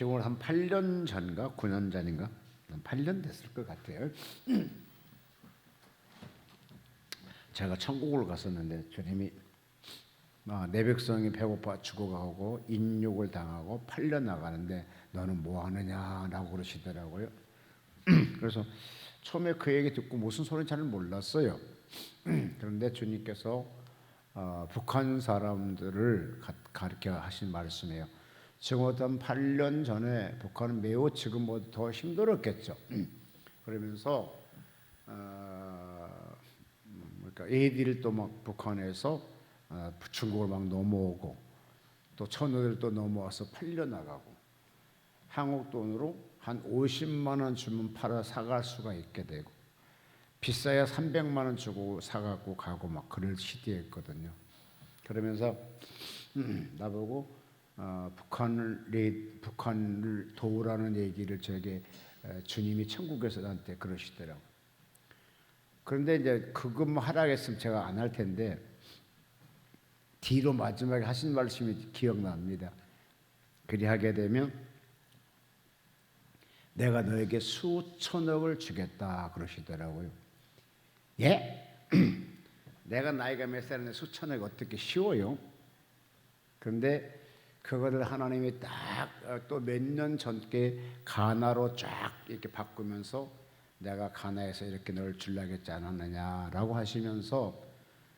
지금 한 8년 전인가 9년 전인가 8년 됐을 것 같아요. 제가 천국을 갔었는데 주님이 내 백성이 배고파 죽어가고 인육을 당하고 팔려 나가는데 너는 뭐 하느냐라고 그러시더라고요. 그래서 처음에 그 얘기 듣고 무슨 소리인지 잘 몰랐어요. 그런데 주님께서 북한 사람들을 가르쳐 하신 말씀이에요. 지금보다 8년 전에 북한은 매우 지금보다 더 힘들었겠죠. 그러면서 그러니까 애들이 또 막 북한에서 중국을 막 넘어오고 또 천우들도 넘어와서 팔려 나가고 한국 돈으로 한 50만 원 주면 팔아 사갈 수가 있게 되고 비싸야 300만 원 주고 사갖고 가고 막 그럴 시대였거든요. 그러면서 나보고 북한을 도우라는 얘기를 저에게 주님이 천국에서 나한테 그러시더라고요. 그런데 이제 그것만 하라고 했으면 제가 안 할 텐데 뒤로 마지막에 하신 말씀이 기억납니다. 그리 하게 되면 내가 너에게 수천억을 주겠다 그러시더라고요. 예? 내가 나이가 몇 살인데 수천억이 어떻게 쉬워요? 그런데 그거를 하나님이 딱 또 몇 년 전께 가나로 쫙 이렇게 바꾸면서 내가 가나에서 이렇게 널 주려고 했지 않았느냐라고 하시면서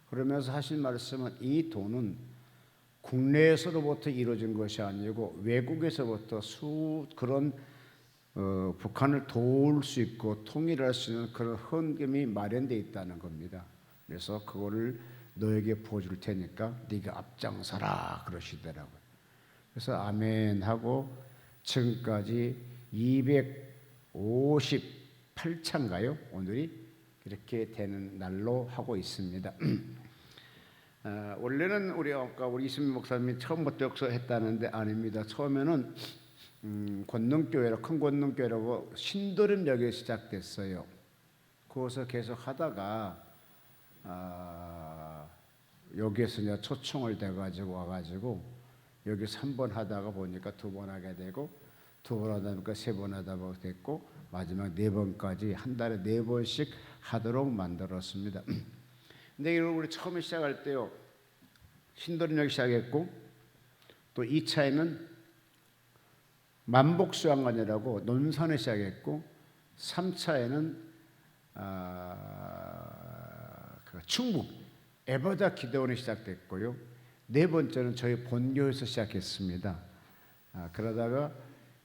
그러면서 하신 말씀은 이 돈은 국내에서로부터 이루어진 것이 아니고 외국에서부터 그런 북한을 도울 수 있고 통일할 수 있는 그런 헌금이 마련되어 있다는 겁니다. 그래서 그거를 너에게 부어줄 테니까 네가 앞장서라 그러시더라고요. 그래서 아멘 하고 지금까지 258차인가요? 오늘이 이렇게 되는 날로 하고 있습니다. 원래는 우리 이승민 목사님이 처음부터 역사했다는데 아닙니다. 처음에는 권능교회로 큰 권능교회라고 신도림역에 시작됐어요. 거기서 계속 하다가 여기에서 이제 초청을 돼가지고 와가지고 여기서 한 번 하다가 보니까 두 번 하게 되고 두 번 하다 보니까 세 번 하다 보니까 됐고 마지막 4번까지 한 달에 4번씩 하도록 만들었습니다. 근데 우리 처음에 시작할 때요 신도림역 시작했고 또 2차에는 만복수양관이라고 논산에 시작했고 3차에는 충북 에버다 기도원에 시작됐고요 4번째는 저희 본교에서 시작했습니다. 그러다가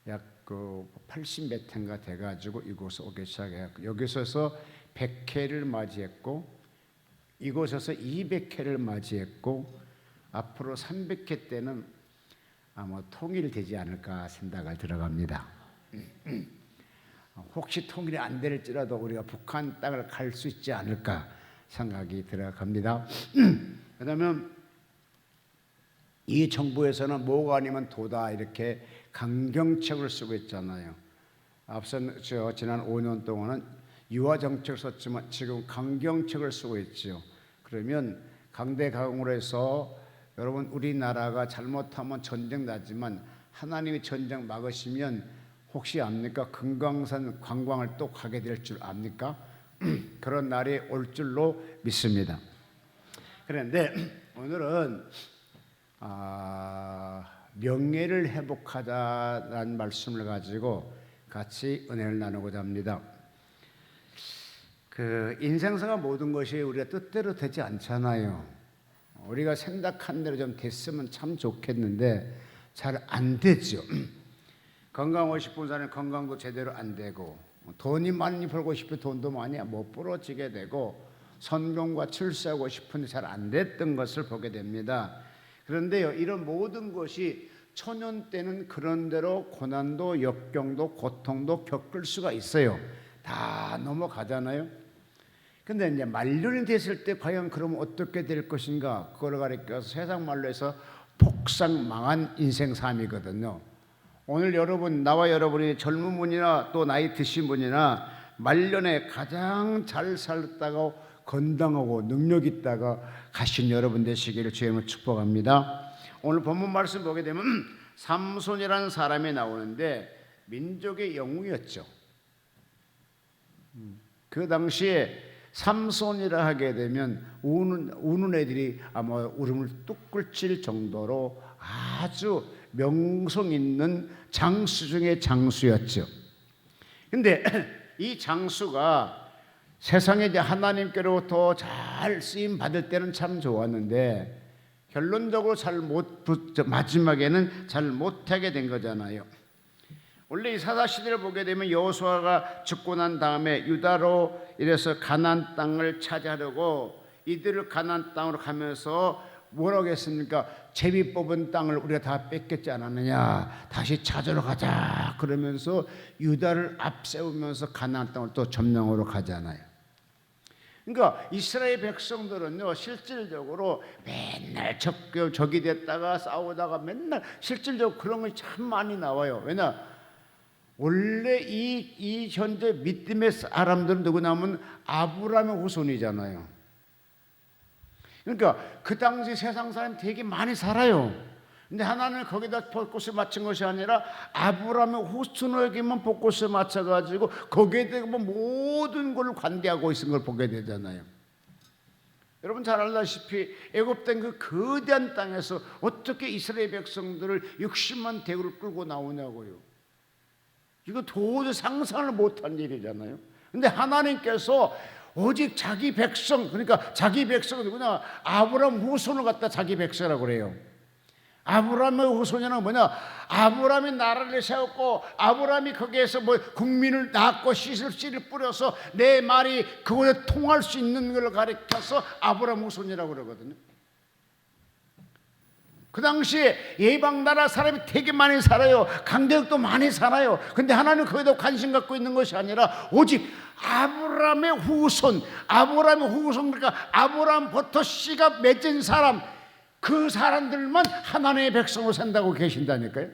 약 80몇 회가 돼가지고 이곳에 오기 시작했고 여기서 100회를 맞이했고 이곳에서 200회를 맞이했고 앞으로 300회 때는 아마 통일되지 않을까 생각을 들어갑니다. 혹시 통일이 안 될지라도 우리가 북한 땅을 갈 수 있지 않을까 생각이 들어갑니다. 그러면 이 정부에서는 뭐가 아니면 도다 이렇게 강경책을 쓰고 있잖아요. 앞선 지난 5년 동안은 유화 정책을 썼지만 지금 강경책을 쓰고 있죠. 그러면 강대강으로 해서 여러분 우리나라가 잘못하면 전쟁 나지만 하나님이 전쟁 막으시면 혹시 압니까? 금강산 관광을 또 가게 될 줄 압니까? 그런 날이 올 줄로 믿습니다. 그런데 오늘은 명예를 회복하자라는 말씀을 가지고 같이 은혜를 나누고자 합니다. 인생사가 모든 것이 우리가 뜻대로 되지 않잖아요. 우리가 생각한 대로 좀 됐으면 참 좋겠는데 잘 안 되죠. 건강하고 싶은 사람은 건강도 제대로 안 되고 돈이 많이 벌고 싶은 돈도 많이 못 벌어지게 되고 성공과 출세하고 싶은데 잘 안 됐던 것을 보게 됩니다. 그런데요 이런 모든 것이 초년 때는 그런 대로 고난도 역경도 고통도 겪을 수가 있어요. 다 넘어가잖아요. 근데 이제 말년이 됐을 때 과연 그러면 어떻게 될 것인가 그걸 가리켜서 세상 말로 해서 폭삭 망한 인생 삶이거든요. 오늘 여러분 나와 여러분이 젊은 분이나 또 나이 드신 분이나 말년에 가장 잘 살다가 건강하고 능력 있다가 가신 여러분 되시기를 주님을 축복합니다. 오늘 본문 말씀 보게 되면 삼손이라는 사람이 나오는데 민족의 영웅이었죠. 그 당시에 삼손이라 하게 되면 우는 애들이 아마 울음을 뚝 끓일 정도로 아주 명성 있는 장수 중의 장수였죠. 근데 이 장수가 세상에 이제 하나님께로부터 잘 쓰임 받을 때는 참 좋았는데 결론적으로 마지막에는 잘 못하게 된 거잖아요. 원래 이 사사 시대를 보게 되면 여호수아가 죽고 난 다음에 유다로 이래서 가나안 땅을 차지하려고 이들을 가나안 땅으로 가면서 뭐라고 했습니까? 제비 뽑은 땅을 우리가 다 뺏겼지 않았느냐, 다시 찾으러 가자 그러면서 유다를 앞세우면서 가나안 땅을 또 점령하러 가잖아요. 그러니까 이스라엘 백성들은요 실질적으로 맨날 적이 됐다가 싸우다가 맨날 실질적으로 그런 거 참 많이 나와요. 왜냐? 원래 이 현재 믿음의 사람들은 누구냐면 아브라함의 후손이잖아요. 그러니까 그 당시 세상 사람이 되게 많이 살아요. 근데 하나님은 거기다 벚꽃을 맞춘 것이 아니라 아브라함의 후손에게만 벚꽃을 맞춰가지고 거기에 대해 모든 걸 관대하고 있는 걸 보게 되잖아요. 여러분 잘 알다시피 애굽된 그 거대한 땅에서 어떻게 이스라엘 백성들을 60만 대구를 끌고 나오냐고요. 이거 도저히 상상을 못한 일이잖아요. 근데 하나님께서 오직 자기 백성, 그러니까 자기 백성은 누구냐? 아브라함 후손을 갖다 자기 백성이라고 그래요. 아브라함의 후손이란 뭐냐? 아브라함이 나라를 세웠고 아브라함이 거기에서 뭐 국민을 낳고 씨를 뿌려서 내 말이 그곳에 통할 수 있는 걸 가르쳐서 아브라함 후손이라고 그러거든요. 그 당시에 예방 나라 사람이 되게 많이 살아요. 강대국도 많이 살아요. 근데 하나님은 거기다 관심 갖고 있는 것이 아니라 오직 아브라함의 후손, 그러니까 아브라함부터 씨가 맺은 사람, 그 사람들만 하나님의 백성으로 산다고 계신다니까요.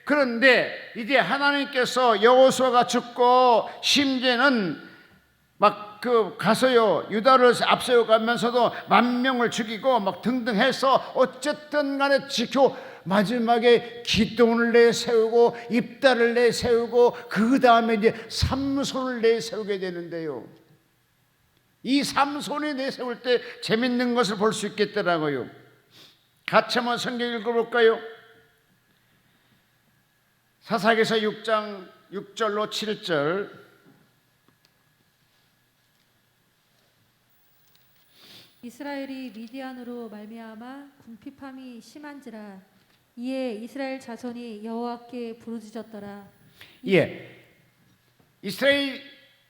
그런데 이제 하나님께서 여호수아가 죽고 심지어는 막 가서요 유다를 앞세워 가면서도 10,000명을 죽이고 막 등등 해서 어쨌든 간에 마지막에 기돈을 내세우고 입다를 내세우고 그 다음에 이제 삼손을 내세우게 되는데요. 이 삼손이 내세울 때 재밌는 것을 볼 수 있겠더라고요. 같이 한번 성경 읽어볼까요? 사사기서 6장 6절로 7절. 이스라엘이 미디안으로 말미암아 궁핍함이 심한지라 이에 이스라엘 자손이 여호와께 부르짖었더라. 이스라엘이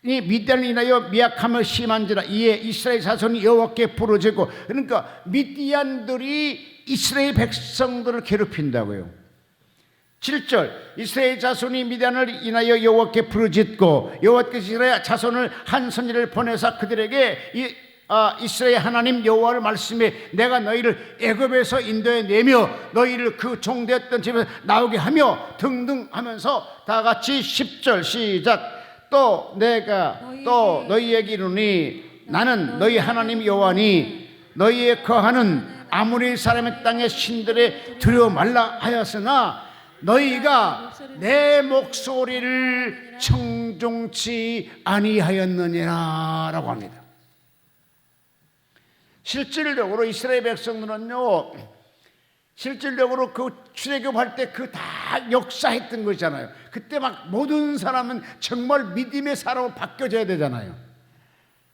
미디안을 인하여 미약함을 심한지라 이에 이스라엘 자손이 여호와께 부르짖고, 그러니까 미디안들이 이스라엘 백성들을 괴롭힌다고요. 7절 이스라엘 자손이 미디안을 인하여 여호와께 부르짖고 여호와께서 이스라엘 자손을 한 선지를 보내사 그들에게 이스라엘 하나님 여호와를 말씀해 내가 너희를 애굽에서 인도해 내며 너희를 그 종되었던 집에서 나오게 하며 등등 하면서 다 같이 10절 시작. 또 내가 또 너희에게 이르니 나는 너희 하나님 여호와니 너희의 거하는 아모리 사람의 땅의 신들의 두려워 말라 하였으나 너희가 내 목소리를 청종치 아니하였느니라 라고 합니다. 실질적으로 이스라엘 백성들은요, 실질적으로 그 출애굽할 때 그 다 역사했던 거잖아요. 그때 막 모든 사람은 정말 믿음의 사람으로 바뀌어져야 되잖아요.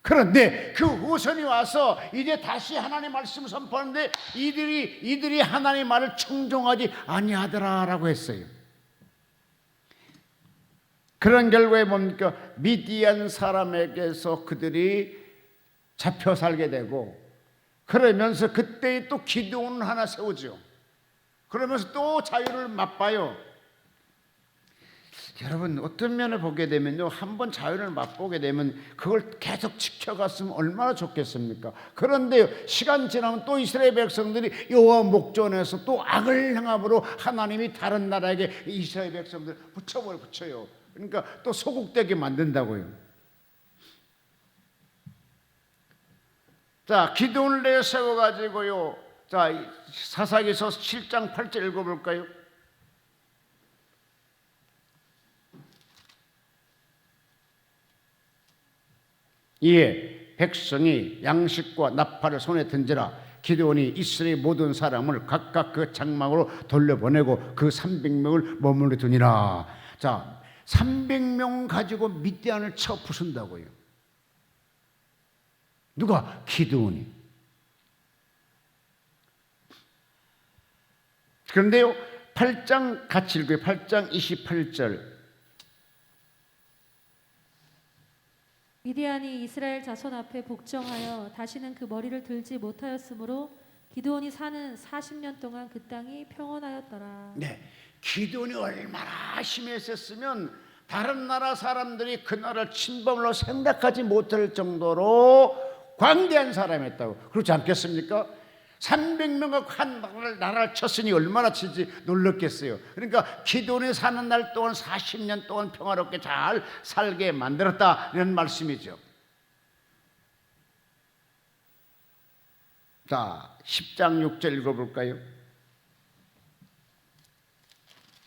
그런데 그 후손이 와서 이제 다시 하나님의 말씀을 선포하는데 이들이 하나님의 말을 청종하지 아니하더라라고 했어요. 그런 결과에 뭡니까? 미디안 사람에게서 그들이 잡혀 살게 되고, 그러면서 그때 또 기드온을 하나 세우죠. 그러면서 또 자유를 맛봐요. 여러분 어떤 면을 보게 되면요, 한번 자유를 맛보게 되면 그걸 계속 지켜갔으면 얼마나 좋겠습니까? 그런데 시간 지나면 또 이스라엘 백성들이 여호와 목전에서 또 악을 행함으로 하나님이 다른 나라에게 이스라엘 백성들 붙여요. 그러니까 또 소국되게 만든다고요. 자, 기도를 내세워가지고요. 자, 사사기서 7장 8절 읽어볼까요? 이에 백성이 양식과 나팔을 손에 던지라. 기드온이 이스라엘 모든 사람을 각각 그 장막으로 돌려보내고 그 300명을 머물러 두니라. 자, 300명 가지고 미디안을 쳐 부순다고요. 누가? 기드온이. 그런데요, 8장 같이 읽어요. 8장 28절. 미디안이 이스라엘 자손 앞에 복종하여 다시는 그 머리를 들지 못하였으므로 기드온이 사는 40년 동안 그 땅이 평온하였더라. 네, 기드온이 얼마나 심했었으면 다른 나라 사람들이 그 나라를 침범으로 생각하지 못할 정도로 광대한 사람이었다고. 그렇지 않겠습니까? 300명과 한 나라를 쳤으니 얼마나 치지 놀랐겠어요. 그러니까 기드온이 사는 날 동안 40년 동안 평화롭게 잘 살게 만들었다, 이런 말씀이죠. 자, 10장 6절 읽어볼까요?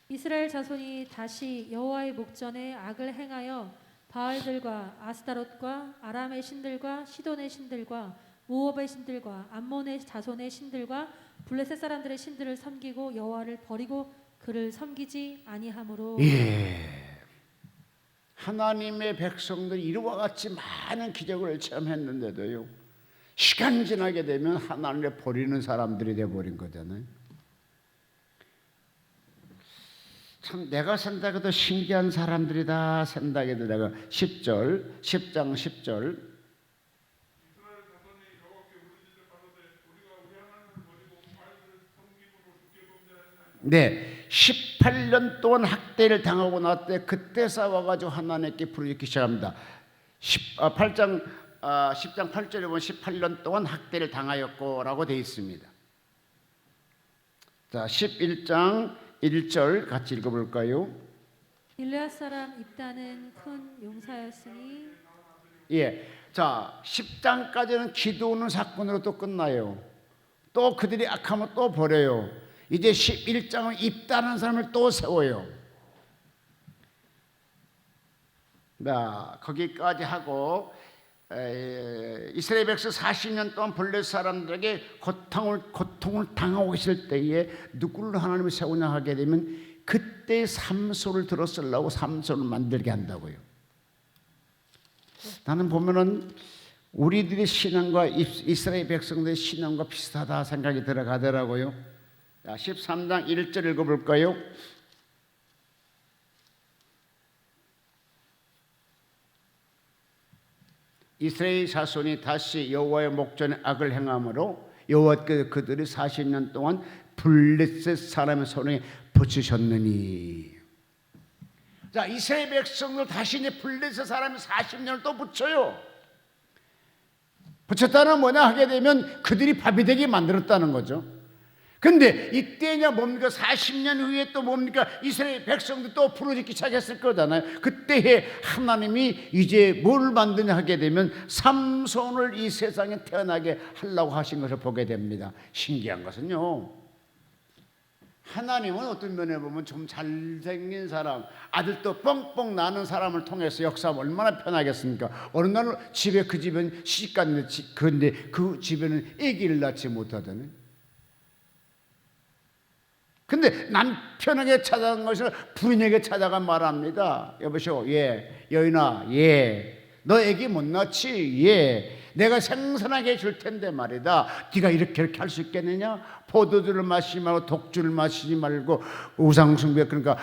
이스라엘 자손이 다시 여호와의 목전에 악을 행하여 바알들과 아스타롯과 아람의 신들과 시돈의 신들과 모압의 신들과 암몬의 자손의 신들과 블레셋 사람들의 신들을 섬기고 여호와를 버리고 그를 섬기지 아니하므로. 예, 하나님의 백성들이 이와 같이 많은 기적을 체험했는데도요, 시간 지나게 되면 하나님을 버리는 사람들이 돼버린 거잖아요. 참 내가 생각해도 신기한 사람들이다 생각해도 내가 10절 10장 10절 네, 18년 동안 학대를 당하고 나왔대. 그때 싸워가지고 하나님께 부르짖기 시작합니다. 10장 8절에 보면 18년 동안 학대를 당하였고라고 되어 있습니다. 자, 11장 1절 같이 읽어볼까요? 길르앗 사람 입다는 큰 용사였으니. 예, 자, 10장까지는 기도하는 사건으로 또 끝나요. 또 그들이 악하면 또 버려요. 이제 11장은 입다는 사람을 또 세워요. 자, 거기까지 하고 이스라엘 백성 40년 동안 블레셋 사람들에게 고통을 당하고 있을 때에 누구를 하나님이 세우냐 하게 되면 그때 삼손을 들어 쓰려고 삼손을 만들게 한다고요. 나는 보면은 우리들의 신앙과 이스라엘 백성들의 신앙과 비슷하다 생각이 들어가더라고요. 13장 1절 읽어볼까요? 이스라엘 자손이 다시 여호와의 목전에 악을 행함으로 여호와께서 그들이 40년 동안 블레셋 사람의 손에 붙이셨느니. 자, 이스라엘 백성들 다시 이제 블레셋 사람이 40년을 또 붙여요. 붙였다는 뭐냐 하게 되면 그들이 밥이 되게 만들었다는 거죠. 근데 이때냐 뭡니까? 40년 후에 또 뭡니까? 이스라엘 백성들 또 부르짖기 시작했을 거잖아요. 그때에 하나님이 이제 뭘 만드냐 하게 되면 삼손을 이 세상에 태어나게 하려고 하신 것을 보게 됩니다. 신기한 것은요, 하나님은 어떤 면에 보면 좀 잘생긴 사람, 아들도 뻥뻥 나는 사람을 통해서 역사하면 얼마나 편하겠습니까? 어느 날 집에 그 집은 시집갔는데 그런데 그 집에는 아기를 낳지 못하더니, 근데 남편에게 찾아간 것을 부인에게 찾아가 말합니다. 여보시오, 예, 여인아, 예, 너 애기 못 낳지? 예, 내가 생선하게 해줄 텐데 말이다. 네가 이렇게 할 수 있겠느냐? 포도주를 마시지 말고 독주를 마시지 말고 우상숭배, 그러니까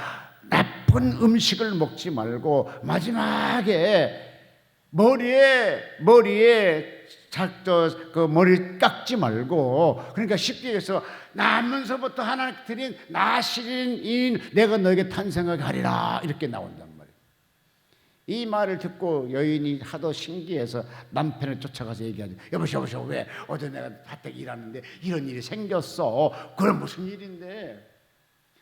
나쁜 음식을 먹지 말고 마지막에 머리에 그 머리 깎지 말고, 그러니까 쉽게 해서 나면서부터 하나님 드린 나시린인 내가 너에게 탄생하게 하리라, 이렇게 나온단 말이에요. 이 말을 듣고 여인이 하도 신기해서 남편을 쫓아가서 얘기하죠. 여보시오, 왜 어제 내가 밭에 일하는데 이런 일이 생겼어? 그건 무슨 일인데?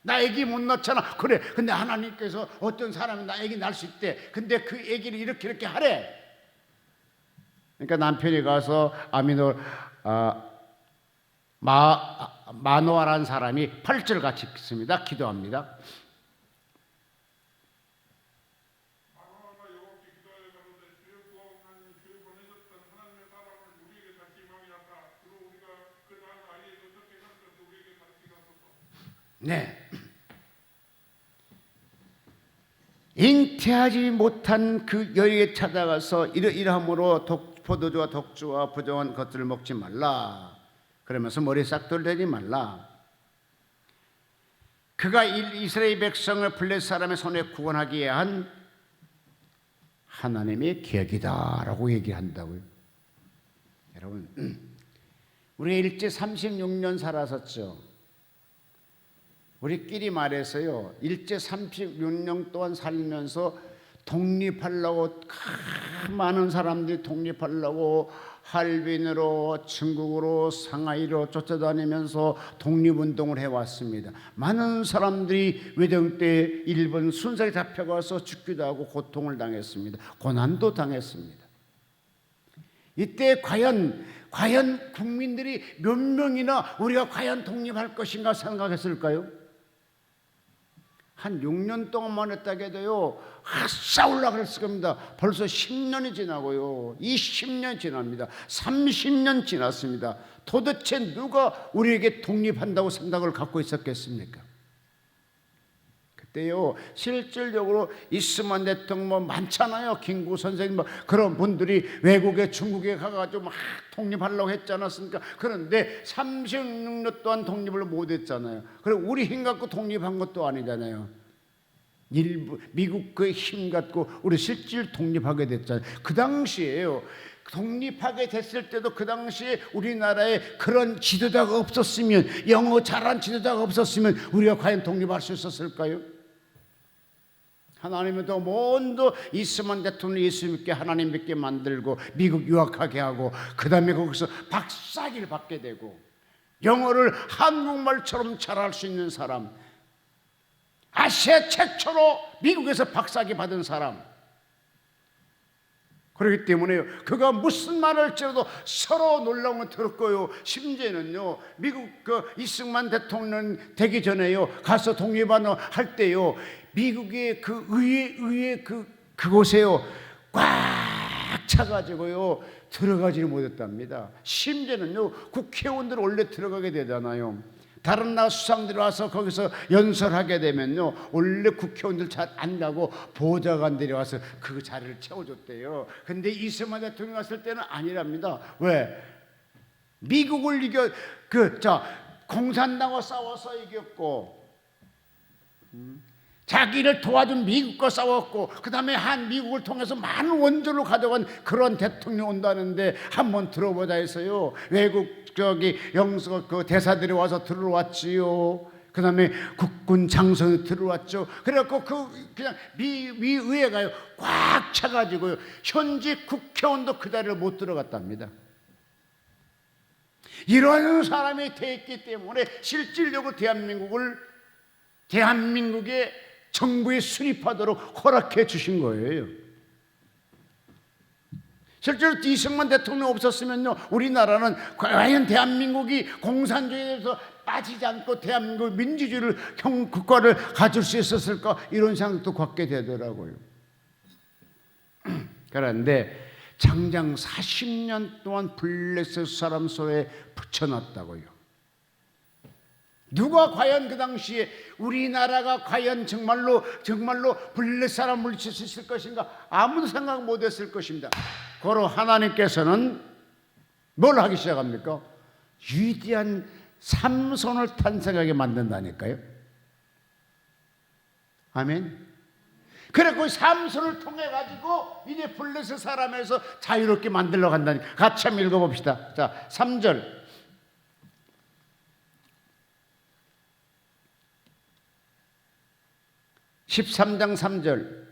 나 아기 못 낳잖아. 그래, 근데 하나님께서 어떤 사람이 나 아기 낳을 수 있대. 근데 그 아기를 이렇게 하래. 그러니까 남편이 가서 마노아라는 사람이 8절 같이 읽습니다. 기도합니다. 네. 잉태하지 못한 그 여인에게 찾아가서 이러함으로 포도주와 독주와 부정한 것들을 먹지 말라. 그러면서 머리 싹돌 대지 말라. 그가 이스라엘 백성을 블레셋 사람의 손에 구원하기에 한 하나님의 계획이다라고 얘기한다고요. 여러분, 우리가 일제 36년 살았었죠. 우리끼리 말해서요, 일제 36년 동안 살면서 독립하려고 많은 사람들이 독립하려고 할빈으로 중국으로 상하이로 쫓아다니면서 독립운동을 해왔습니다. 많은 사람들이 외정 때 일본 순사에 잡혀가서 죽기도 하고 고통을 당했습니다. 고난도 당했습니다. 이때 과연 국민들이 몇 명이나 우리가 과연 독립할 것인가 생각했을까요? 한 6년 동안만 했다고 해도요, 싸우려고 그랬을 겁니다. 벌써 10년이 지나고요, 20년 지납니다. 30년 지났습니다. 도대체 누가 우리에게 독립한다고 생각을 갖고 있었겠습니까? 그때요, 실질적으로 이스만 대통령 많잖아요. 김구 선생님 그런 분들이 외국에 중국에 가가지고 막 독립하려고 했지 않았습니까? 그런데 36년 동안 독립을 못했잖아요. 그리고 우리 힘 갖고 독립한 것도 아니잖아요. 미국 그 힘 갖고 우리 실질 독립하게 됐잖아요. 그 당시에요, 독립하게 됐을 때도 그 당시에 우리나라에 그런 지도자가 없었으면, 영어 잘한 지도자가 없었으면 우리가 과연 독립할 수 있었을까요? 하나님은 더 먼저 이스만 대통령 예수 믿게 하나님 믿게 만들고 미국 유학하게 하고 그 다음에 거기서 박사기를 받게 되고 영어를 한국말처럼 잘할 수 있는 사람, 아시아 최초로 미국에서 박사기 받은 사람. 그렇기 때문에 그가 무슨 말을 할지라도 서로 놀라운 건 들을 거예요. 심지어는요, 미국 그 이승만 대통령 되기 전에요, 가서 독립하는 할 때요, 미국의 그 의회 그곳에요 꽉 차가지고요 들어가지를 못했답니다. 심지어는요, 국회의원들 원래 들어가게 되잖아요. 다른 나라 수상들이 와서 거기서 연설하게 되면요, 원래 국회의원들 잘 안 가고 보좌관들이 와서 그 자리를 채워줬대요. 근데 이승만 대통령이 왔을 때는 아니랍니다. 왜? 미국을 공산당과 싸워서 이겼고, 자기를 도와준 미국과 싸웠고, 그 다음에 한 미국을 통해서 많은 원조를 가져간 그런 대통령 온다는데 한번 들어보자 해서요, 외국 영서 그 대사들이 와서 들어왔지요. 그 다음에 국군 장성이 들어왔죠. 그래갖고 그냥 미의회가요 꽉 차가지고요, 현직 국회의원도 그 자리를 못 들어갔답니다. 이러한 사람이 됐기 때문에 실질적으로 대한민국의 정부에 수립하도록 허락해 주신 거예요. 실제로 이승만 대통령 없었으면요, 우리나라는 과연 대한민국이 공산주의에서 빠지지 않고 대한민국 민주주의를 국가를 가질 수 있었을까, 이런 생각도 갖게 되더라고요. 그런데 장장 40년 동안 블레셋 사람 손에 붙여놨다고요. 누가 과연 그 당시에 우리나라가 과연 정말로 블레셋 사람 물리칠 수 있을 것인가, 아무도 생각 못했을 것입니다. 고로 하나님께서는 뭘 하기 시작합니까? 위대한 삼손을 탄생하게 만든다니까요. 아멘. 그래서 삼손을 통해 가지고 이제 블레셋 사람에서 자유롭게 만들러 간다니까. 같이 한번 읽어봅시다. 자, 3절. 13장 3절.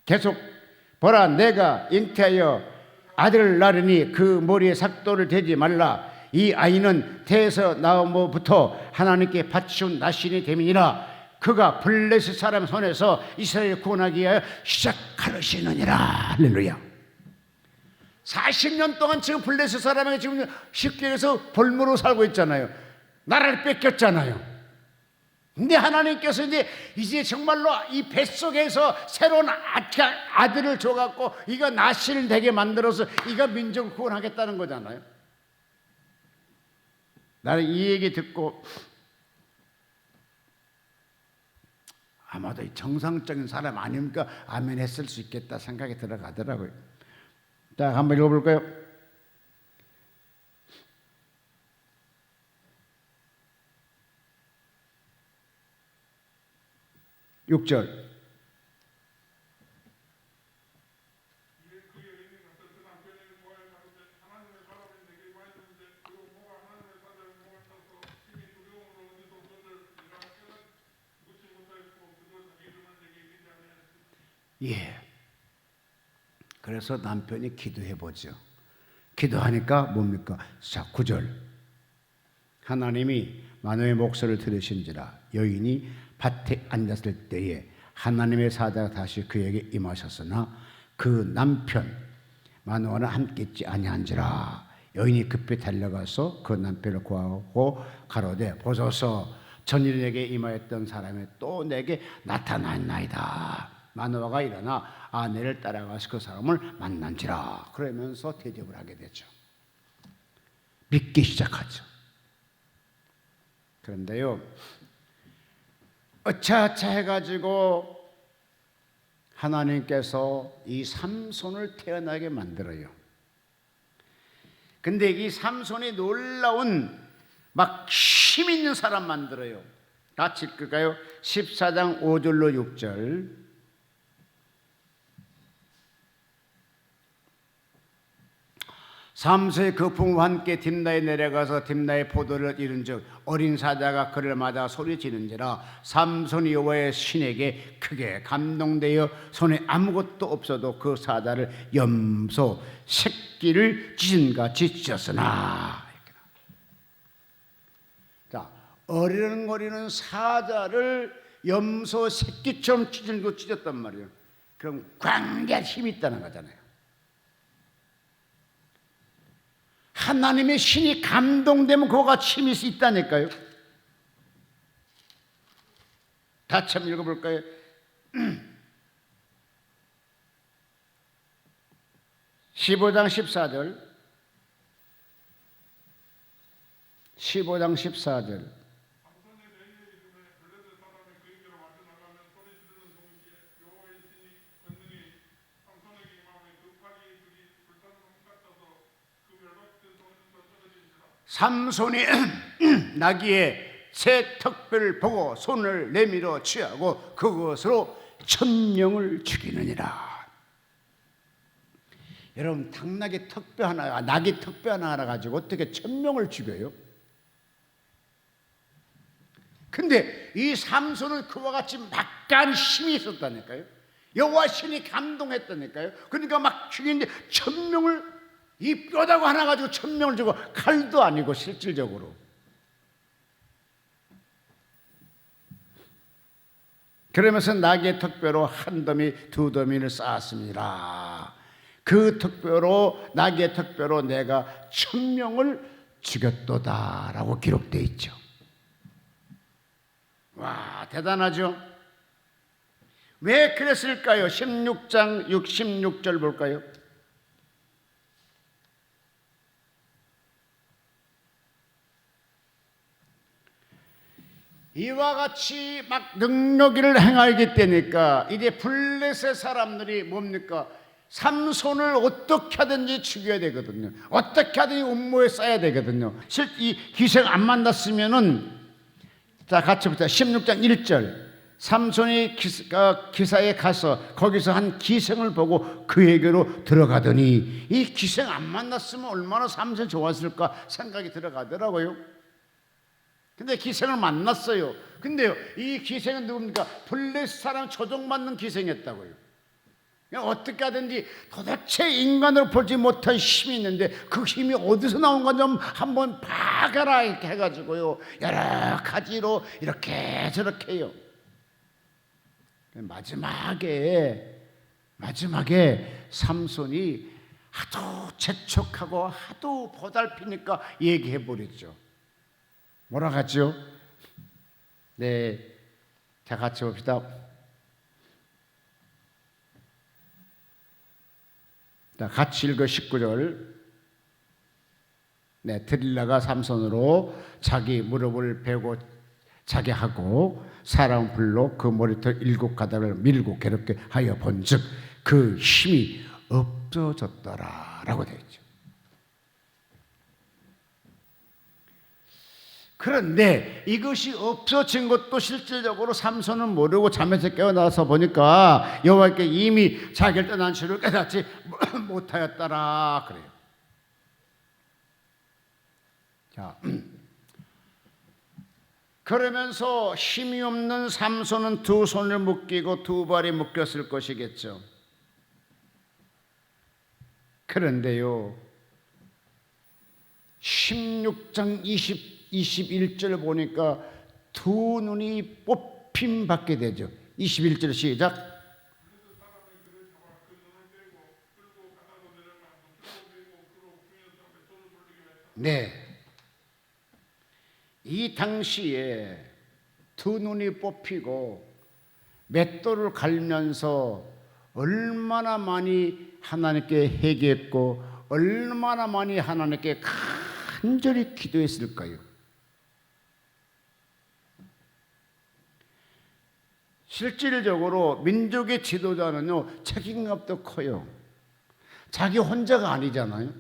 계속 보라, 내가 잉태하여 아들을 낳으니 그 머리에 삭도를 대지 말라. 이 아이는 태에서 나옴으로부터 하나님께 바치운 나신이 됨이니라. 그가 블레셋 사람 손에서 이스라엘을 구원하기 위하여 시작하시느니라. 할렐루야. 40년 동안 지금 블레셋 사람에게 지금 쉽게 해서 볼모로 살고 있잖아요. 나라를 뺏겼잖아요. 근데 하나님께서 이제 정말로 이 뱃속에서 새로운 아들을 줘갖고 이가 나신을 되게 만들어서 이가 민족을 구원하겠다는 거잖아요. 나는 이 얘기 듣고 아마도 정상적인 사람 아닙니까? 아멘 했을 수 있겠다 생각이 들어가더라고요. 자, 한번 읽어볼까요? 6절. 예. 그래서 남편이 기도해 보죠. 기도하니까 뭡니까? 자, 9절. 하나님이 마노의 목소리를 들으신지라 여인이 밭에 앉았을 때에 하나님의 사자가 다시 그에게 임하셨으나 그 남편 마노아는 함께 있지 아니한지라. 여인이 급히 달려가서 그 남편을 구하고 가로되 보소서 전일에게 임하였던 사람이 또 내게 나타났나이다. 마노아가 일어나 아내를 따라가서 그 사람을 만난지라. 그러면서 대접을 하게 되죠. 믿기 시작하죠. 그런데요, 어차차 해가지고 하나님께서 이 삼손을 태어나게 만들어요. 근데 이 삼손이 놀라운 막 힘 있는 사람 만들어요. 같이 읽을까요? 14장 5절로 6절. 삼손이 그 풍과 함께 딥나에 내려가서 딥나의 포도를 이룬즉 어린 사자가 그를 맞아 소리지는지라. 삼손이 여호와의 신에게 크게 감동되어 손에 아무것도 없어도 그 사자를 염소 새끼를 찢은같이 찢었으나. 자, 어리렁거리는 사자를 염소 새끼처럼 찢은 찢었단 말이에요. 그럼 광대한 힘이 있다는 거잖아요. 하나님의 신이 감동되면 그와 같이 힘이 있다니까요. 다시 한번 읽어볼까요? 15장 14절 15장 14절 삼손이 나귀의 새 턱뼈를 보고 손을 내밀어 취하고 그것으로 1000명을 죽이느니라. 여러분, 당나귀 턱뼈 하나, 나귀 턱뼈 하나 가지고 어떻게 1000명을 죽여요? 근데 이 삼손은 그와 같이 막강한 힘이 있었다니까요. 여호와 신이 감동했다니까요. 그러니까 막 죽이는데 1000명을 이 뼈다구 하나 가지고 1000명을 주고 칼도 아니고 실질적으로. 그러면서 나귀의 턱뼈로 한 더미 두 더미를 쌓았습니다. 그 턱뼈로 나귀의 턱뼈로 내가 1000명을 죽였도다라고 기록되어 있죠. 와, 대단하죠. 왜 그랬을까요? 16장 66절 볼까요? 이와 같이 막 능력을 행하기 때니까 이제 블레셋 사람들이 뭡니까? 삼손을 어떻게 하든지 죽여야 되거든요. 어떻게 하든지 음모에 쌓아야 되거든요. 이 기생 안 만났으면은, 자, 같이 보자. 16장 1절. 삼손이 기사에 가서 거기서 한 기생을 보고 그에게로 들어가더니, 이 기생 안 만났으면 얼마나 삼손이 좋았을까 생각이 들어가더라고요. 근데 기생을 만났어요. 근데요, 이 기생은 누굽니까? 블레셋 사람 조종받는 기생이었다고요. 어떻게 하든지 도대체 인간으로 보지 못한 힘이 있는데 그 힘이 어디서 나온 건지 한번 봐가라 이렇게 해가지고요 여러 가지로 이렇게 저렇게 해요. 마지막에 삼손이 하도 재촉하고 하도 보살피니까 얘기해 버렸죠. 뭐라 하죠? 네, 자 같이 봅시다. 자, 같이 읽어 19절. 네, 들릴라가 삼손으로 자기 무릎을 베고 자게 하고 사람 불러 그 머리털 7가닥을 밀고 괴롭게 하여 본즉 그 힘이 없어졌더라라고 되어 있죠. 그런데 이것이 없어진 것도 실질적으로 삼손은 모르고 잠에서 깨어나서 보니까 여호와께 이미 자기를 떠난 줄을 깨닫지 못하였더라 그래요. 자, 그러면서 힘이 없는 삼손은 두 손을 묶이고 두 발이 묶였을 것이겠죠. 그런데요 16장 21절 보니까 두 눈이 뽑힘 받게 되죠. 21절 시작. 네, 이 당시에 두 눈이 뽑히고 맷돌을 갈면서 얼마나 많이 하나님께 회개했고 얼마나 많이 하나님께 간절히 기도했을까요? 실질적으로 민족의 지도자는요 책임감도 커요. 자기 혼자가 아니잖아요.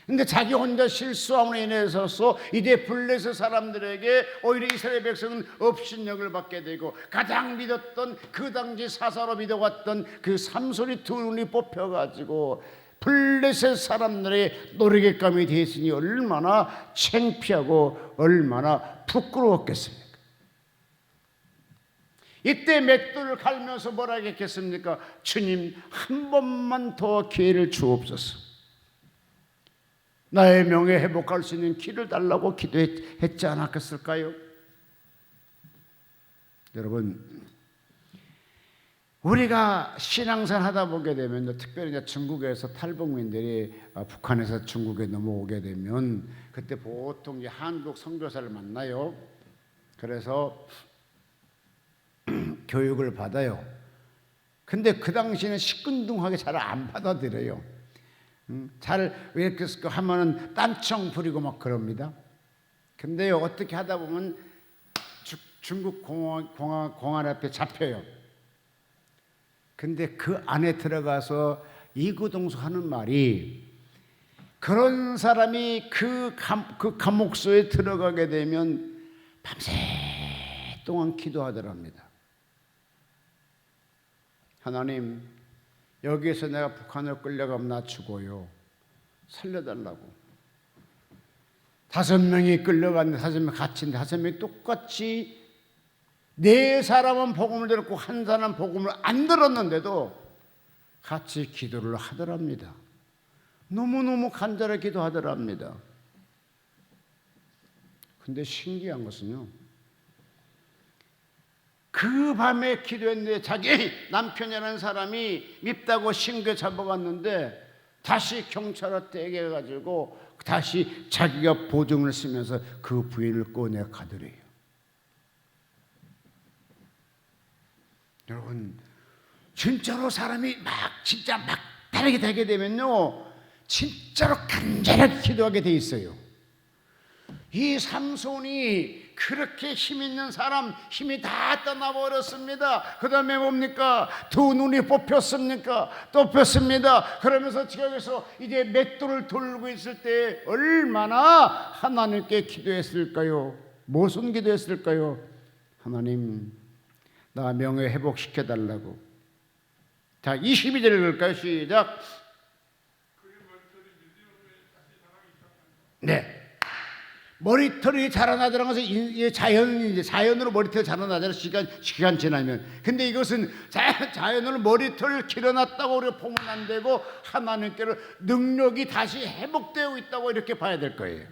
근데 자기 혼자 실수함으로 인해서 이제 블레셋 사람들에게 오히려 이스라엘 백성은 업신여길 받게 되고 가장 믿었던 그 당시 사사로 믿어왔던 그 삼손이 두 눈이 뽑혀가지고 블레셋 사람들의 노리객감이 되었으니 얼마나 창피하고 얼마나 부끄러웠겠습니까? 이때 맷돌을 갈면서 뭐라 했겠습니까? 주님 한 번만 더 기회를 주옵소서. 나의 명예 회복할 수 있는 길을 달라고 기도했지 않았겠을까요? 여러분, 우리가 신앙생활 하다 보게 되면 특별히 이제 중국에서 탈북민들이 북한에서 중국에 넘어오게 되면 그때 보통 이제 한국 선교사를 만나요. 그래서 교육을 받아요. 근데 그 당시에는 시큰둥하게 잘 안 받아들여요. 잘 왜 이렇게 하면은 딴청 부리고 막 그럽니다. 근데요 어떻게 하다 보면 중국 공안 앞에 잡혀요. 근데 그 안에 들어가서 이구동성 하는 말이 그런 사람이 그 감옥소에 들어가게 되면 밤새 동안 기도하더랍니다. 하나님, 여기에서 내가 북한으로 끌려가면 나 죽어요. 살려달라고. 5명이 끌려갔는데 5명 갇힌데 5명이 똑같이 4사람은 복음을 들었고 1사람은 복음을 안 들었는데도 같이 기도를 하더랍니다. 너무너무 간절히 기도하더랍니다. 근데 신기한 것은요, 그 밤에 기도했는데 자기 남편이라는 사람이 밉다고 신고 잡아갔는데 다시 경찰한테 얘기해가지고 다시 자기가 보증을 쓰면서 그 부인을 꺼내 가더래요. 여러분, 진짜로 사람이 진짜 막다르게 되게 되면요 진짜로 간절하게 기도하게 돼 있어요. 이 삼손이 그렇게 힘 있는 사람, 힘이 다 떠나버렸습니다. 그 다음에 뭡니까? 두 눈이 뽑혔습니까? 뽑혔습니다. 그러면서 지역에서 이제 맷돌을 돌고 있을 때 얼마나 하나님께 기도했을까요? 무슨 기도했을까요? 하나님, 나 명예 회복시켜달라고. 자, 22절 읽을까요? 시작. 네. 머리털이 자라나더라는 것은 이게 자연으로 머리털이 자라나잖아요. 시간 지나면. 근데 이것은 자연으로 머리털을 길어놨다고 우리가 보면 안 되고 하나님께로 능력이 다시 회복되고 있다고 이렇게 봐야 될 거예요.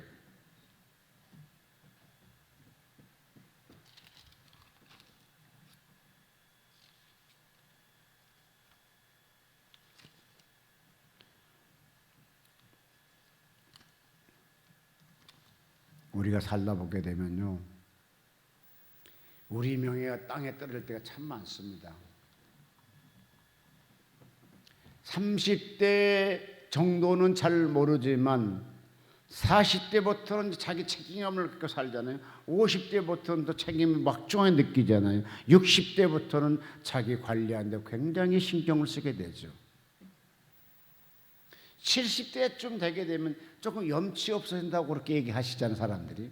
우리가 살다 보게 되면요, 우리 명예가 땅에 떨어질 때가 참 많습니다. 30대 정도는 잘 모르지만 40대부터는 자기 책임감을 갖고 살잖아요. 50대부터는 또 책임을 막중하게 느끼잖아요. 60대부터는 자기 관리하는데 굉장히 신경을 쓰게 되죠. 70대쯤 되게 되면 조금 염치 없어진다고 그렇게 얘기하시잖아요, 사람들이.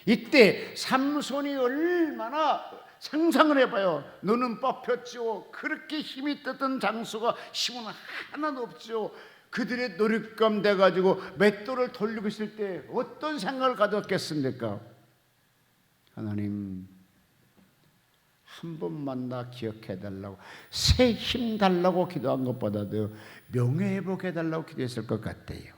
이때 삼손이 얼마나 상상을 해봐요. 눈은 뽑혔죠. 그렇게 힘이 떴던 장수가 힘은 하나도 없죠. 그들의 노력감 돼가지고 맷돌을 돌리고 있을 때 어떤 생각을 가졌겠습니까? 하나님, 한 번만 나 기억해달라고, 새 힘 달라고 기도한 것보다도 명예회복해달라고 기도했을 것 같아요.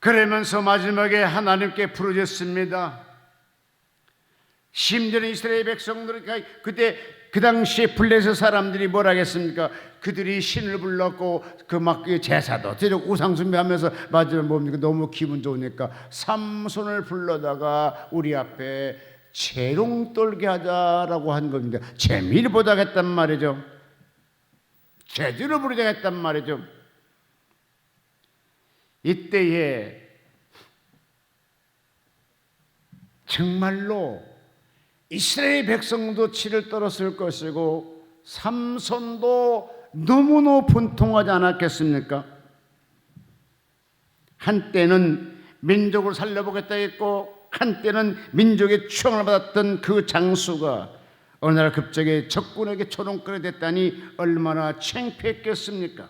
그러면서 마지막에 하나님께 부르짖습니다. 심지어는 이스라엘 백성들이 그때 그 당시에 블레셋 사람들이 뭐라 하겠습니까? 그들이 신을 불렀고 그 제사도 드리고 우상 숭배하면서 마지막에 뭡니까? 너무 기분 좋으니까 삼손을 불러다가 우리 앞에 재롱 떨게 하자라고 한 겁니다. 재미를 보자 했단 말이죠. 재주를 부리자 했단 말이죠. 이때에 정말로 이스라엘 백성도 치를 떨었을 것이고 삼손도 너무너무 분통하지 않았겠습니까? 한때는 민족을 살려보겠다 했고 한때는 민족의 추앙을 받았던 그 장수가 어느 날 갑자기 적군에게 초롱거리 됐다니 얼마나 창피했겠습니까?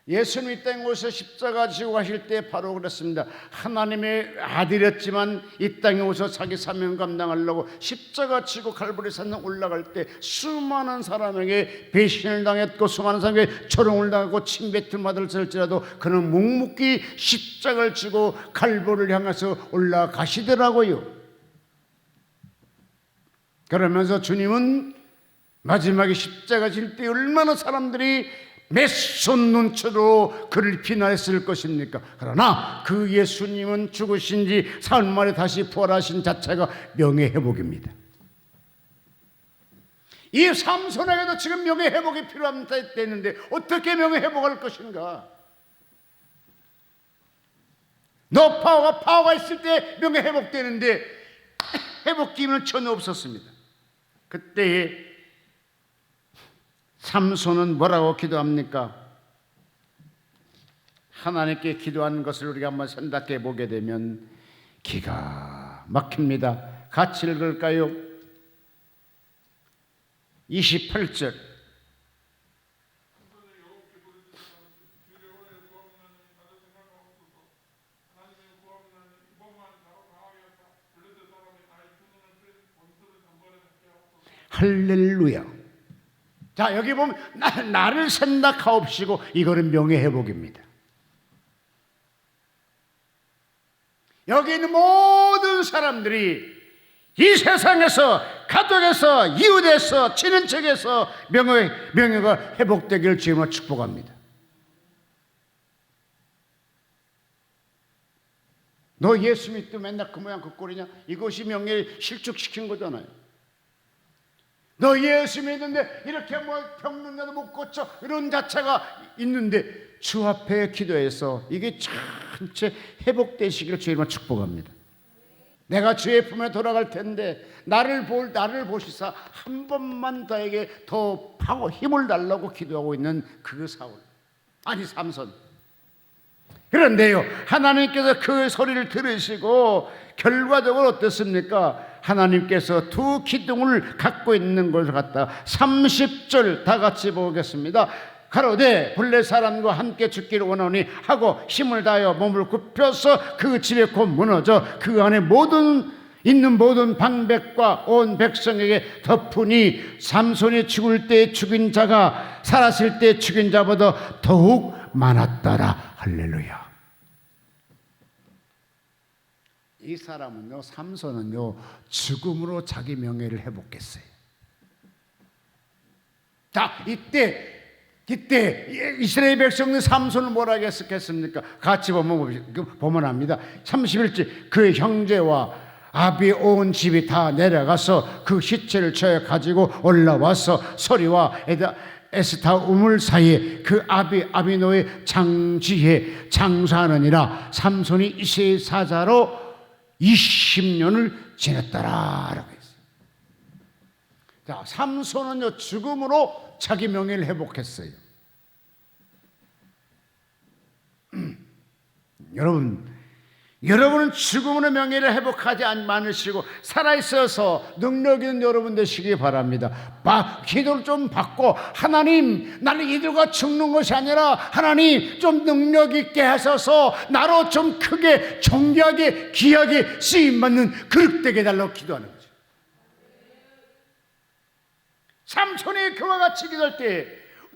예수님이 이 땅에 오셔서 십자가 지고 가실 때 바로 그랬습니다. 하나님의 아들이었지만 이 땅에 오셔서 자기 사명 감당하려고 십자가 지고 갈보리 산에 올라갈 때 수많은 사람에게 배신을 당했고 수많은 사람에게 조롱을 당하고 침뱉음 받을지라도 그는 묵묵히 십자가를 지고 갈보리를 향해서 올라가시더라고요. 그러면서 주님은 마지막에 십자가 질 때 얼마나 사람들이 맨손 눈초로 그를 비난했을 것입니까? 그러나 그 예수님은 죽으신 지 사흘 만에 다시 부활하신 자체가 명예회복입니다. 이 삼손에게도 지금 명예회복이 필요했는데 어떻게 명예회복할 것인가? 너 파워가 있을 때 명예회복되는데 회복 기미는 전혀 없었습니다. 그때에 삼손은 뭐라고 기도합니까? 하나님께 기도한 것을 우리가 한번 생각해 보게 되면 기가 막힙니다. 같이 읽을까요? 28절. 할렐루야. 자, 여기 보면 나를 생각하옵시고 이거는 명예회복입니다. 여기 있는 모든 사람들이 이 세상에서, 가족에서, 이웃에서, 친인척에서 명예가 회복되기를 주님으로 축복합니다. 너 예수 믿고 맨날 그 모양 그 꼴이냐? 이것이 명예를 실축시킨 거잖아요. 너 예수 믿는데 이렇게 뭐 병든데도 못 고쳐 이런 자체가 있는데 주 앞에 기도해서 이게 전체 회복되시기를 주님을 축복합니다. 내가 주의 품에 돌아갈 텐데 나를 보시사 한 번만 나에게 더 힘을 달라고 기도하고 있는 그 사울, 아니 삼손. 그런데요, 하나님께서 그 소리를 들으시고 결과적으로 어떻습니까? 하나님께서 두 기둥을 갖고 있는 것을 갖다 30절 다 같이 보겠습니다. 가로되 블레 사람과 함께 죽기를 원하오니 하고 힘을 다하여 몸을 굽혀서 그 집에 곧 무너져 그 안에 있는 모든 방백과 온 백성에게 덮으니 삼손이 죽을 때 죽인 자가 살았을 때 죽인 자보다 더욱 많았더라. 할렐루야. 이 사람은요, 삼손은요, 죽음으로 자기 명예를 회복했어요. 자, 이때 이스라엘 백성들 삼손을 뭐라 했겠습니까? 같이 보면 합니다. 31절 그의 형제와 아비 온 집이 다 내려가서 그 시체를 저에 가지고 올라와서 소리와 에스타 우물 사이에 그 아비노의 장지에 장사하느니라. 삼손이 이스라엘 사자로 20년을 지냈더라 라고 했어요. 자, 삼손은요, 죽음으로 자기 명예를 회복했어요. 여러분은 죽음으로 명예를 회복하지 않으시고 살아있어서 능력 있는 여러분 되시기 바랍니다. 기도를 좀 받고, 하나님, 나는 이들과 죽는 것이 아니라 하나님 좀 능력 있게 하셔서 나로 좀 크게 존귀하게 귀하게 쓰임받는 그릇되게 해달라고 기도하는 거죠. 삼손이 그와 같이 기도할 때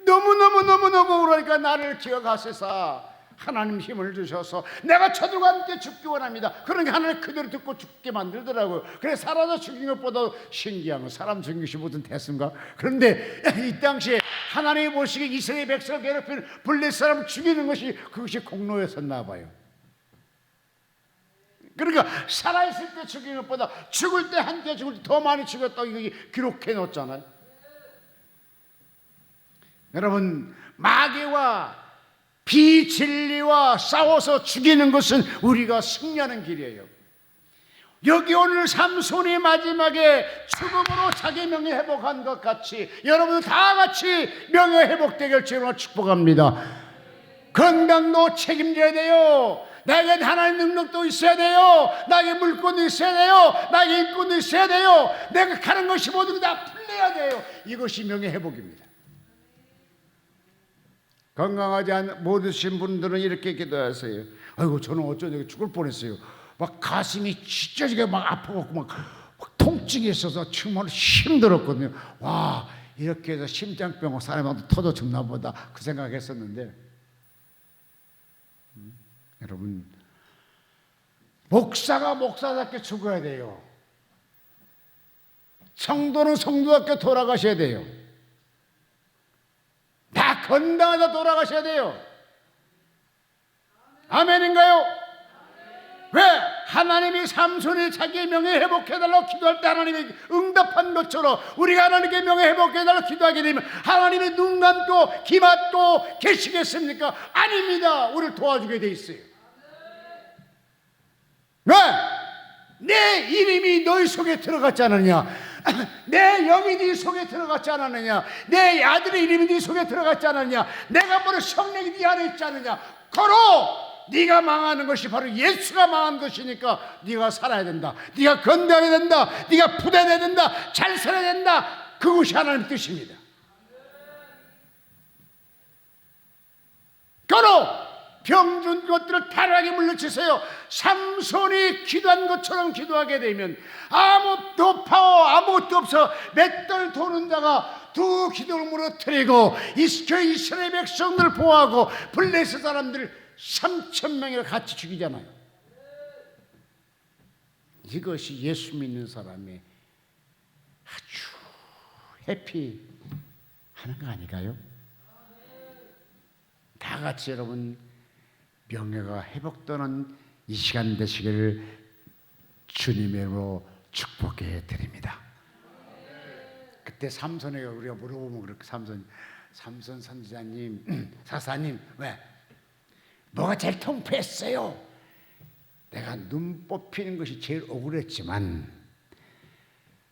너무너무 그러니까 나를 기억하소서, 하나님 힘을 주셔서 내가 저들과 함께 죽기 원합니다. 그러니까 하나님 그대로 듣고 죽게 만들더라고요. 그래서 살아서 죽인 것보다 신기한 건 사람 죽인 것이 무슨 대수인가? 그런데 이 당시에 하나님이 보시기에 이스라엘 백성을 괴롭히는 블레 사람을 죽이는 것이 그것이 공로였었나 봐요. 그러니까 살아있을 때 죽인 것보다 죽을 때 함께 죽을 때 더 많이 죽였다고 이거 기록해 놓았잖아요. 여러분, 마귀와 비진리와 싸워서 죽이는 것은 우리가 승리하는 길이에요. 여기 오늘 삼손이 마지막에 죽음으로 자기 명예 회복한 것 같이 여러분 다 같이 명예 회복되길 주로 축복합니다. 건강도 책임져야 돼요. 나에게 하나님 능력도 있어야 돼요. 나에게 물건도 있어야 돼요. 나에게 인권도 있어야 돼요. 내가 가는 것이 모두 다 풀려야 돼요. 이것이 명예 회복입니다. 건강하지 못하신 분들은 이렇게 기도하세요. 아이고, 저는 어쩌다가 죽을 뻔했어요. 막 가슴이 찢어지게 막 아파갖고 막 통증이 있어서 정말 힘들었거든요. 와, 이렇게 해서 심장병 사람한테 터져 죽나 보다 그 생각했었는데, 여러분, 목사가 목사답게 죽어야 돼요. 성도는 성도답게 돌아가셔야 돼요. 다 건강하다 돌아가셔야 돼요. 아멘인가요? 왜? 하나님이 삼손이 자기의 명예 회복해달라고 기도할 때 하나님이 응답한 것처럼 우리가 하나님께 명예 회복해달라고 기도하게 되면 하나님이 눈 감고 귀 막고 계시겠습니까? 아닙니다. 우리를 도와주게 돼 있어요. 왜? 내 이름이 너희 속에 들어갔지 않느냐? 내 영이 네 속에 들어갔지 않았느냐? 내 아들의 이름이 네 속에 들어갔지 않았느냐? 내가 보는 성령이 네 안에 있지 않느냐? 걸어! 네가 망하는 것이 바로 예수가 망한 것이니까 네가 살아야 된다. 네가 건강해야 된다. 네가 부대해야 된다. 잘 살아야 된다. 그것이 하나님의 뜻입니다. 걸어! 병든 것들을 타락하게 물리치세요. 삼손이 기도한 것처럼 기도하게 되면 아무것도 파워 아무것도 없어 맷돌 도는 자가 두 기둥을 무너뜨리고 이스라엘 백성들 보호하고 블레셋 사람들 3,000명을 같이 죽이잖아요. 이것이 예수 믿는 사람의 아주 해피하는 거 아닐까요? 다 같이 여러분 명예가 회복되는 이 시간 되시기를 주님으로 축복해 드립니다. 그때 삼손에게 우리가 물어보면 그렇게 삼손 선지자님, 사사님, 왜? 뭐가 제일 통쾌했어요? 내가 눈 뽑히는 것이 제일 억울했지만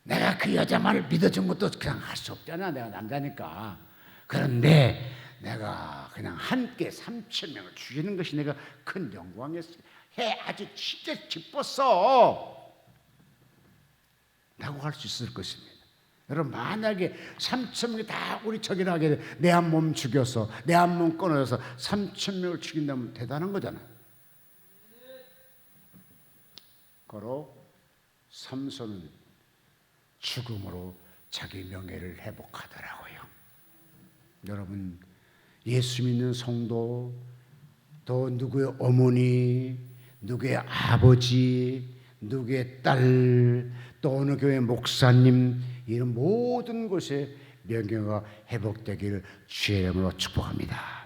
내가 그 여자 말을 믿어준 것도 그냥 할 수 없잖아. 내가 남자니까. 그런데 내가 그냥 함께 3,000명을 죽이는 것이 내가 큰 영광이었어. 아주 진짜 기뻤어. 라고 할 수 있을 것입니다. 여러분, 만약에 3,000명이 다 우리 저기를 하게 돼, 내 한 몸 죽여서 내 한 몸 끊어서 3,000명을 죽인다면 대단한 거잖아요. 거로 삼손은 죽음으로 자기 명예를 회복하더라고요. 여러분, 예수 믿는 성도, 또 누구의 어머니, 누구의 아버지, 누구의 딸, 또 어느 교회 목사님, 이런 모든 곳에 명예가 회복되기를 주의 이름으로 축복합니다.